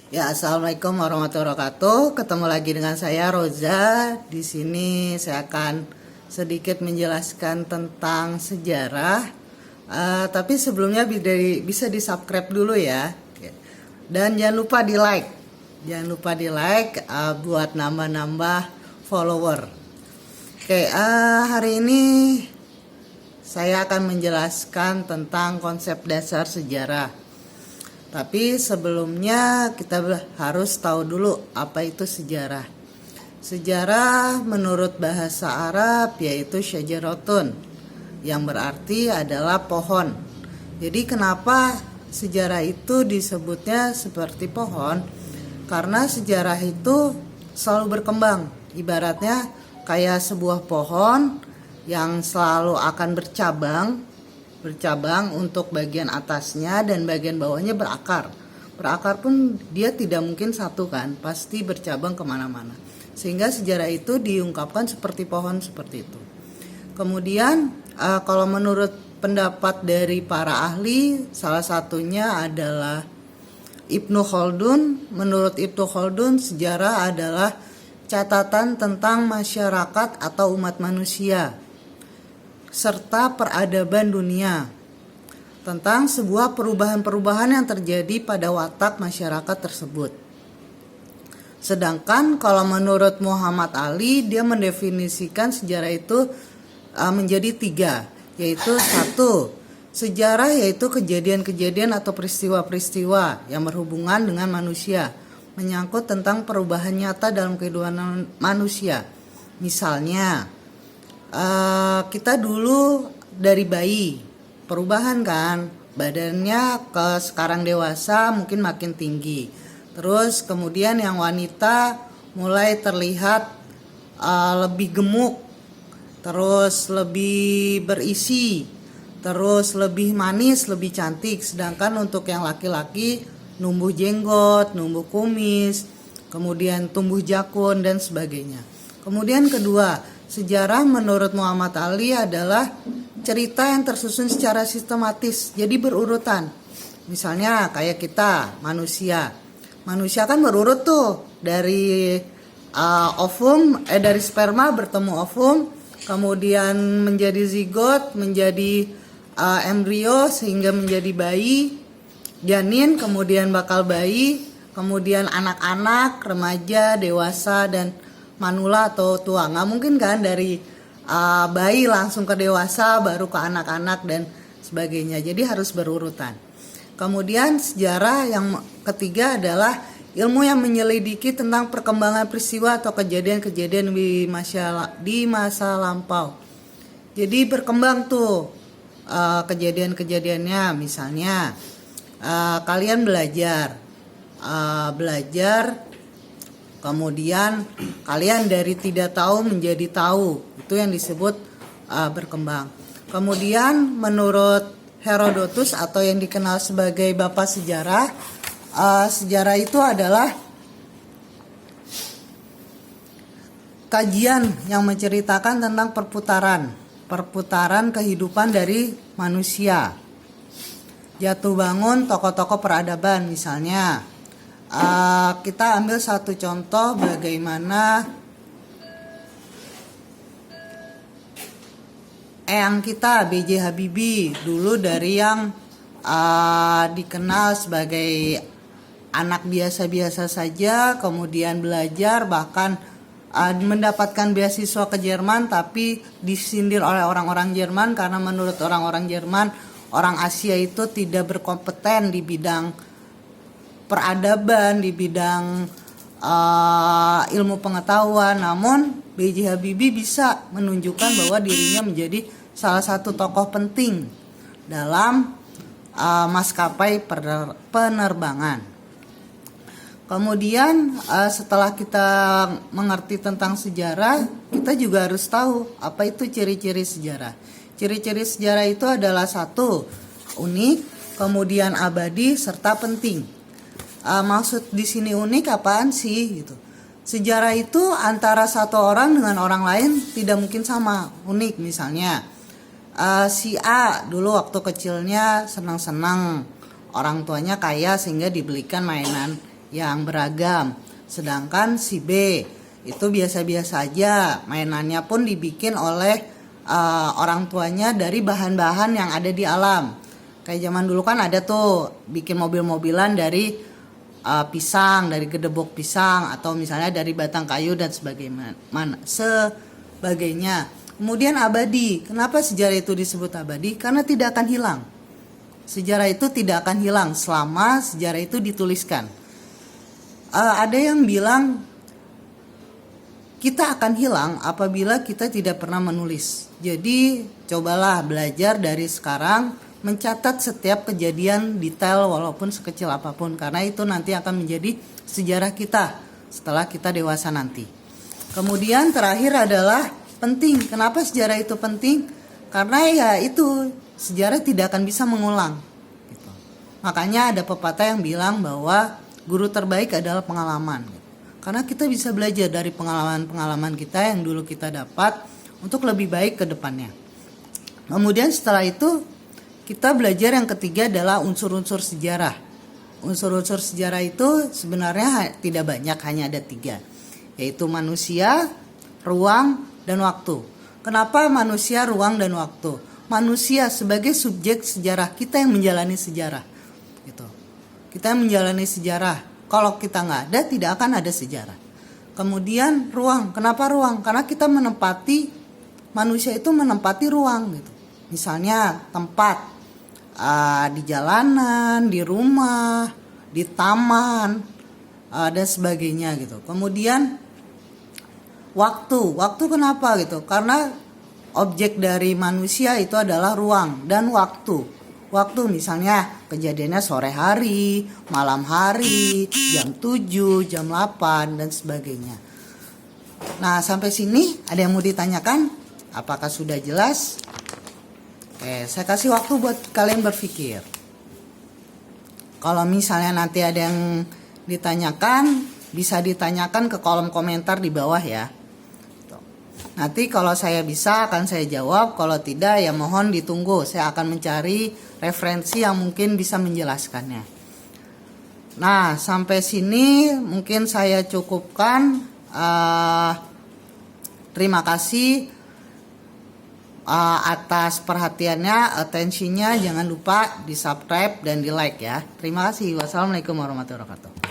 Ya, assalamualaikum warahmatullahi wabarakatuh. Ketemu lagi dengan saya Roza. Di sini saya akan sedikit menjelaskan tentang sejarah. Tapi sebelumnya bisa di subscribe dulu ya. Dan jangan lupa di like. Jangan lupa di like buat nambah-nambah follower. Oke, hari ini saya akan menjelaskan tentang konsep dasar sejarah. Tapi sebelumnya kita harus tahu dulu apa itu sejarah. Sejarah menurut bahasa Arab yaitu syajaratun, yang berarti adalah pohon. Jadi kenapa sejarah itu disebutnya seperti pohon? Karena sejarah itu selalu berkembang. Ibaratnya kayak sebuah pohon yang selalu akan bercabang untuk bagian atasnya dan bagian bawahnya berakar. Berakar pun dia tidak mungkin satu kan, pasti bercabang kemana-mana. Sehingga sejarah itu diungkapkan seperti pohon seperti itu. Kemudian kalau menurut pendapat dari para ahli, salah satunya adalah Ibnu Khaldun. Menurut Ibnu Khaldun, sejarah adalah catatan tentang masyarakat atau umat manusia serta peradaban dunia, tentang sebuah perubahan-perubahan yang terjadi pada watak masyarakat tersebut. Sedangkan kalau menurut Muhammad Ali, dia mendefinisikan sejarah itu menjadi 3, yaitu 1, sejarah yaitu kejadian-kejadian atau peristiwa-peristiwa yang berhubungan dengan manusia, menyangkut tentang perubahan nyata dalam kehidupan manusia. Misalnya, kita dulu dari bayi, perubahan kan, badannya ke sekarang dewasa mungkin makin tinggi. Terus kemudian yang wanita mulai terlihat lebih gemuk, terus lebih berisi, terus lebih manis, lebih cantik. Sedangkan untuk yang laki-laki numbuh jenggot, numbuh kumis, kemudian tumbuh jakun dan sebagainya. Kemudian kedua, sejarah menurut Muhammad Ali adalah cerita yang tersusun secara sistematis, jadi berurutan. Misalnya kayak kita manusia kan berurut tuh dari dari sperma bertemu ovum, kemudian menjadi zigot, menjadi embrio sehingga menjadi bayi, janin, kemudian bakal bayi, kemudian anak-anak, remaja, dewasa, dan manula atau tua. Nggak mungkin kan dari bayi langsung ke dewasa baru ke anak-anak dan sebagainya. Jadi harus berurutan. Kemudian sejarah yang ketiga adalah ilmu yang menyelidiki tentang perkembangan peristiwa atau kejadian-kejadian di masa lampau. Jadi berkembang tuh kejadian-kejadiannya. Misalnya kalian belajar kemudian kalian dari tidak tahu menjadi tahu, itu yang disebut berkembang. Kemudian menurut Herodotus atau yang dikenal sebagai bapak sejarah, sejarah itu adalah kajian yang menceritakan tentang perputaran kehidupan dari manusia, jatuh bangun tokoh-tokoh peradaban. Misalnya kita ambil satu contoh bagaimana eyang kita B.J. Habibie, dulu dari yang dikenal sebagai anak biasa-biasa saja, kemudian belajar bahkan mendapatkan beasiswa ke Jerman, tapi disindir oleh orang-orang Jerman karena menurut orang-orang Jerman orang Asia itu tidak berkompeten di bidang peradaban, di bidang ilmu pengetahuan. Namun B.J. Habibie bisa menunjukkan bahwa dirinya menjadi salah satu tokoh penting dalam maskapai penerbangan. Kemudian setelah kita mengerti tentang sejarah, kita juga harus tahu apa itu ciri-ciri sejarah. Ciri-ciri sejarah itu adalah 1, unik, kemudian abadi, serta penting. Maksud di sini unik apaan sih gitu? Sejarah itu antara satu orang dengan orang lain tidak mungkin sama. Unik misalnya si A dulu waktu kecilnya senang-senang, orang tuanya kaya sehingga dibelikan mainan yang beragam. Sedangkan si B itu biasa-biasa aja, mainannya pun dibikin oleh orang tuanya dari bahan-bahan yang ada di alam. Kayak zaman dulu kan ada tuh bikin mobil-mobilan dari pisang, dari gedebok pisang, atau misalnya dari batang kayu dan sebagainya. Kemudian abadi. Kenapa sejarah itu disebut abadi? Karena tidak akan hilang. Sejarah itu tidak akan hilang selama sejarah itu dituliskan. Ada yang bilang kita akan hilang apabila kita tidak pernah menulis. Jadi cobalah belajar dari sekarang mencatat setiap kejadian detail walaupun sekecil apapun, karena itu nanti akan menjadi sejarah kita setelah kita dewasa nanti. Kemudian terakhir adalah penting. Kenapa sejarah itu penting? Karena ya itu, sejarah tidak akan bisa mengulang gitu. Makanya ada pepatah yang bilang bahwa guru terbaik adalah pengalaman gitu. Karena kita bisa belajar dari pengalaman-pengalaman kita yang dulu kita dapat untuk lebih baik ke depannya. Kemudian setelah itu kita belajar yang ketiga adalah unsur-unsur sejarah. Unsur-unsur sejarah itu sebenarnya tidak banyak, hanya ada 3, yaitu manusia, ruang, dan waktu. Kenapa manusia, ruang, dan waktu? Manusia sebagai subjek sejarah, kita yang menjalani sejarah gitu. Kita yang menjalani sejarah. Kalau kita nggak ada, tidak akan ada sejarah. Kemudian ruang. Kenapa ruang? Karena kita manusia itu menempati ruang gitu. Misalnya tempat di jalanan, di rumah, di taman, dan sebagainya gitu. Kemudian waktu kenapa gitu? Karena objek dari manusia itu adalah ruang dan waktu. Waktu misalnya kejadiannya sore hari, malam hari, jam 7, jam 8 dan sebagainya. Nah, sampai sini ada yang mau ditanyakan? Apakah sudah jelas? Oke, saya kasih waktu buat kalian berpikir. Kalau misalnya nanti ada yang ditanyakan, bisa ditanyakan ke kolom komentar di bawah ya. Nanti kalau saya bisa akan saya jawab, kalau tidak ya mohon ditunggu. Saya akan mencari referensi yang mungkin bisa menjelaskannya. Nah, sampai sini mungkin saya cukupkan. Terima kasih atas perhatiannya, atensinya. Jangan lupa di subscribe dan di like ya. Terima kasih. Wassalamualaikum warahmatullahi wabarakatuh.